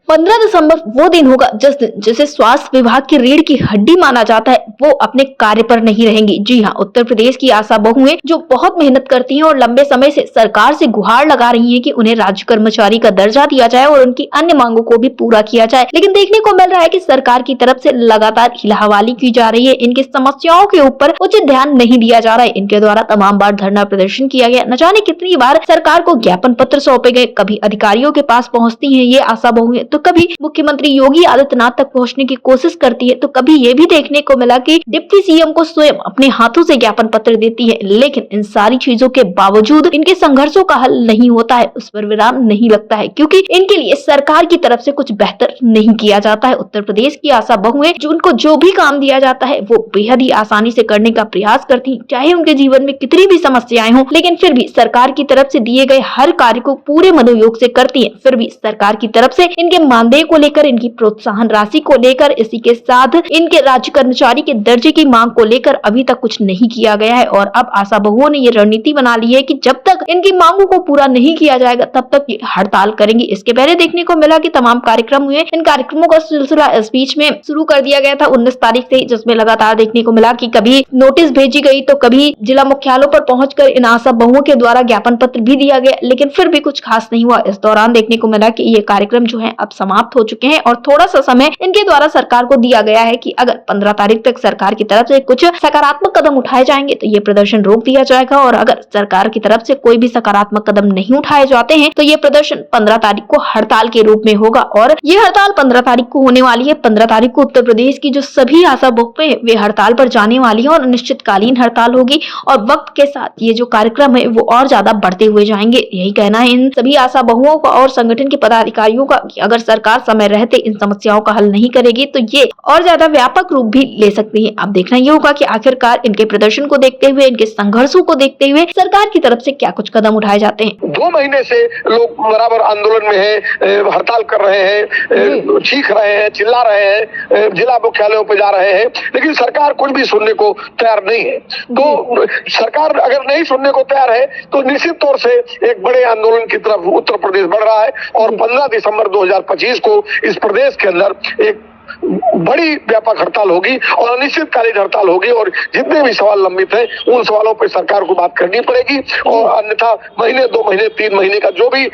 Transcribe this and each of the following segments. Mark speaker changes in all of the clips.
Speaker 1: 15 दिसंबर वो दिन होगा जिस दिन जिसे स्वास्थ्य विभाग की रीढ़ की हड्डी माना जाता है वो अपने कार्य पर नहीं रहेंगी। जी हाँ, उत्तर प्रदेश की आशा बहुएं जो बहुत मेहनत करती हैं और लंबे समय से सरकार से गुहार लगा रही हैं कि उन्हें राज्य कर्मचारी का दर्जा दिया जाए और उनकी अन्य मांगों को भी पूरा किया जाए, लेकिन देखने को मिल रहा है कि सरकार की तरफ से लगातार हिलाहवाली की जा रही है। इनकी समस्याओं के ऊपर उचित ध्यान नहीं दिया जा रहा है। इनके द्वारा तमाम बार धरना प्रदर्शन किया गया, न जाने कितनी बार सरकार को ज्ञापन पत्र सौंपे गए। कभी अधिकारियों के पास पहुँचती है ये आशा बहुएं तो कभी मुख्यमंत्री योगी आदित्यनाथ तक पहुंचने की कोशिश करती है, तो कभी ये भी देखने को मिला कि डिप्टी सीएम को स्वयं अपने हाथों से ज्ञापन पत्र देती है। लेकिन इन सारी चीजों के बावजूद इनके संघर्षों का हल नहीं होता है, उस पर विराम नहीं लगता है, क्योंकि इनके लिए सरकार की तरफ से कुछ बेहतर नहीं किया जाता है। उत्तर प्रदेश की आशा बहुएं जो उनको जो भी काम दिया जाता है वो बेहद ही आसानी से करने का प्रयास करती, चाहे उनके जीवन में कितनी भी समस्याएं हों, लेकिन फिर भी सरकार की तरफ से दिए गए हर कार्य को पूरे मनोयोग से करती है। फिर भी सरकार की तरफ से इनके मानदेय को लेकर, इनकी प्रोत्साहन राशि को लेकर, इसी के साथ इनके राज्य कर्मचारी के दर्जे की मांग को लेकर अभी तक कुछ नहीं किया गया है। और अब आशा बहुओं ने ये रणनीति बना ली है कि जब तक इनकी मांगों को पूरा नहीं किया जाएगा तब तक ये हड़ताल करेंगे। इसके पहले देखने को मिला कि तमाम कार्यक्रम हुए, इन कार्यक्रमों का सिलसिला इस बीच में शुरू कर दिया गया था 19 तारीख से, जिसमें लगातार देखने को मिला कि कभी नोटिस भेजी गई तो कभी जिला मुख्यालयों पर पहुंचकर इन आशा बहुओं के द्वारा ज्ञापन पत्र भी दिया गया, लेकिन फिर भी कुछ खास नहीं हुआ। इस दौरान देखने को मिला कि ये कार्यक्रम जो है अब समाप्त हो चुके हैं और थोड़ा सा समय इनके द्वारा सरकार को दिया गया है कि अगर 15 तारीख तक सरकार की तरफ से कुछ सकारात्मक कदम उठाए जाएंगे तो ये प्रदर्शन रोक दिया जाएगा, और अगर सरकार की तरफ से कोई भी सकारात्मक कदम नहीं उठाए जाते हैं तो ये प्रदर्शन 15 तारीख को हड़ताल के रूप में होगा। और ये हड़ताल 15 तारीख को होने वाली है। 15 तारीख को उत्तर प्रदेश की जो सभी आशा बहुएं हैं वे हड़ताल पर जाने वाली है और अनिश्चितकालीन हड़ताल होगी, और वक्त के साथ ये जो कार्यक्रम है वो और ज्यादा बढ़ते हुए जाएंगे। यही कहना है इन सभी आशा बहुओं का और संगठन के पदाधिकारियों का कि अगर सरकार समय रहते इन समस्याओं का हल नहीं करेगी तो ये और ज्यादा व्यापक रूप भी ले सकती है। अब देखना ये होगा कि आखिरकार इनके प्रदर्शन को देखते हुए, इनके संघर्षों को देखते हुए सरकार की तरफ से क्या कुछ कदम उठाए जाते हैं।
Speaker 2: 2 महीने से लोग बराबर आंदोलन में हैं, हड़ताल कर रहे हैं, चीख रहे हैं, चिल्ला रहे हैं, जिला मुख्यालयों पर जा रहे हैं, लेकिन सरकार कुछ भी सुनने को तैयार नहीं है। तो सरकार अगर नहीं सुनने को तैयार है तो निश्चित तौर से एक बड़े आंदोलन की तरफ उत्तर प्रदेश बढ़ रहा है, और 15 दिसंबर 2025 को इस प्रदेश के अंदर एक बड़ी व्यापक हड़ताल होगी और अनिश्चितकालीन हड़ताल होगी, और जितने भी सवाल लंबित हैं उन सवालों पर सरकार को बात करनी पड़ेगी, और अन्यथा महीने 2 महीने 3 महीने का जो भी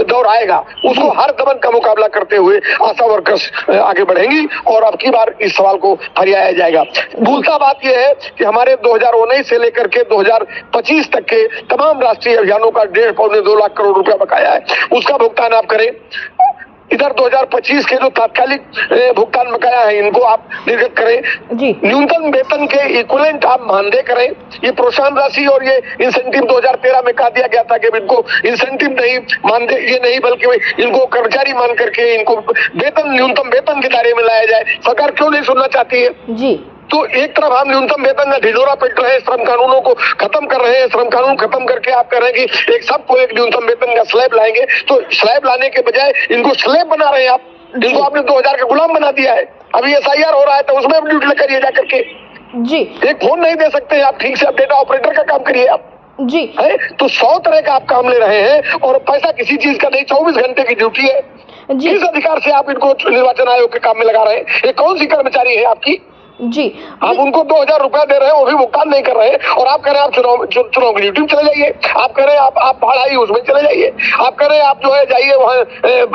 Speaker 2: दौर आएगा उसको हर दमन का मुकाबला करते हुए आशा वर्कर्स आगे बढ़ेंगी, और अब की बार इस सवाल को फरियाया जाएगा। भूलता बात यह है कि हमारे 2019 से लेकर के 2025 तक के तमाम राष्ट्रीय अभियानों का 1.5-2 लाख करोड़ रुपया बकाया है, उसका भुगतान आप करें। इधर 2025 के जो तात्कालिक भुगतान बकाया है इनको आप निर्गत करें। न्यूनतम वेतन के इक्विवेलेंट आप मानदेय करें। ये प्रोत्साहन राशि और ये इंसेंटिव 2013 में कहा दिया गया था कि इनको इंसेंटिव नहीं, मानदेय ये नहीं, बल्कि इनको कर्मचारी मान करके इनको वेतन, न्यूनतम वेतन के दायरे में लाया जाए। सरकार क्यों नहीं सुनना चाहती है? जी, तो एक तरफ हम न्यूनतम वेतन का ढिढोरा पीट रहे हैं, श्रम कानूनों को खत्म कर रहे हैं, श्रम कानून खत्म करके आप कह रहे हैं कि एक सबको एक न्यूनतम वेतन का स्लैब लाएंगे, तो स्लैब लाने के बजाय इनको स्लैब बना रहे हैं आप। इनको आपने 2000 का गुलाम बना दिया है। अभी SIR हो रहा है तो उसमें आप ड्यूटी करिए जा करके। जी, एक फोन नहीं दे सकते आप ठीक से, आप डेटा ऑपरेटर का काम करिए आप। जी है तो 100 तरह का आप काम ले रहे हैं और पैसा किसी चीज का नहीं। 24 घंटे की ड्यूटी है। किस अधिकार से आप इनको निर्वाचन आयोग के काम में लगा रहे हैं? ये कौन सी कर्मचारी है आपकी? जी, आप उनको 2000 रुपया दे रहे हैं, वो भी भुगतान नहीं कर रहे हैं, और आप कह रहे हैं आप चुनाव की ड्यूटी में चले जाइए। आप कह रहे हैं आप भाड़ाई उसमें चले जाइए। आप कह रहे हैं आप जो है जाइए वहाँ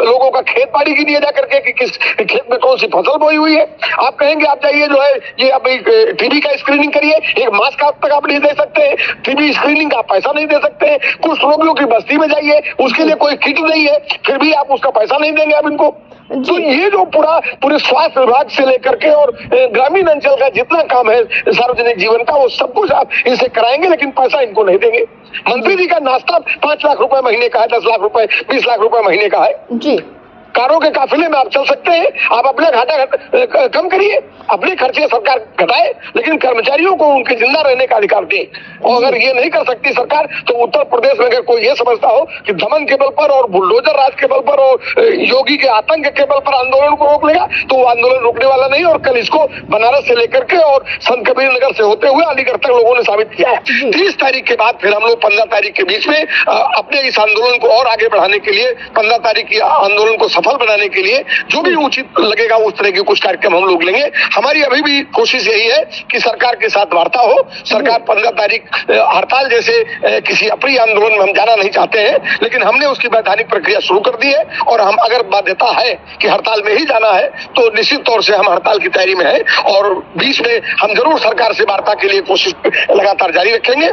Speaker 2: लोगों का खेत बाड़ी गिनिए जा करके कि किस खेत में कौन सी फसल बोई हुई है। आप कहेंगे आप जाइए जो है ये आप टीबी का स्क्रीनिंग करिए। एक मास्क तक आप नहीं दे सकते हैं, टीबी स्क्रीनिंग का पैसा नहीं दे सकते हैं। कुछ रोगियों की बस्ती में जाइए, उसके लिए कोई किट नहीं है, फिर भी आप उसका पैसा नहीं देंगे आप इनको। तो ये जो पूरे स्वास्थ्य विभाग से लेकर के और ग्रामीण अंचल का जितना काम है सार्वजनिक जीवन का, वो सब कुछ आप इनसे कराएंगे, लेकिन पैसा इनको नहीं देंगे। मंत्री जी का नाश्ता 5 लाख रुपए महीने का है, 10 लाख रुपए, 20 लाख रुपए महीने का है। जी, कारों के काफिले में आप चल सकते हैं, आप अपना घाटा कम करिए, अपने खर्चे सरकार घटाए, लेकिन कर्मचारियों को उनके जिंदा रहने का अधिकार दे। और अगर ये नहीं कर सकती सरकार, तो उत्तर प्रदेश में अगर कोई ये समझता हो कि दमन के बल पर और बुलडोजर राज के बल पर और योगी के आतंक के बल पर आंदोलन को रोक लेगा, तो वो आंदोलन रुकने वाला नहीं। और कल इसको बनारस से लेकर के और संत कबीर नगर से होते हुए अलीगढ़ तक लोगों ने साबित किया है। 30 तारीख के बाद फिर हम लोग 15 तारीख के बीच में अपने इस आंदोलन को और आगे बढ़ाने के लिए, 15 तारीख की आंदोलन को सफल बनाने के लिए जो भी उचित लगेगा उस तरह के कुछ कार्यक्रम हम लोग लेंगे। हमारी अभी भी कोशिश यही है कि सरकार के साथ वार्ता हो। सरकार 15 तारीख हड़ताल जैसे किसी अप्रिय आंदोलन में हम जाना नहीं चाहते हैं, लेकिन हमने उसकी वैधानिक प्रक्रिया शुरू कर दी है। और हम अगर बाध्यता है कि हड़ताल में ही जाना है, तो निश्चित तौर से हम हड़ताल की तैयारी में है और बीच में हम जरूर सरकार से वार्ता के लिए कोशिश लगातार जारी रखेंगे।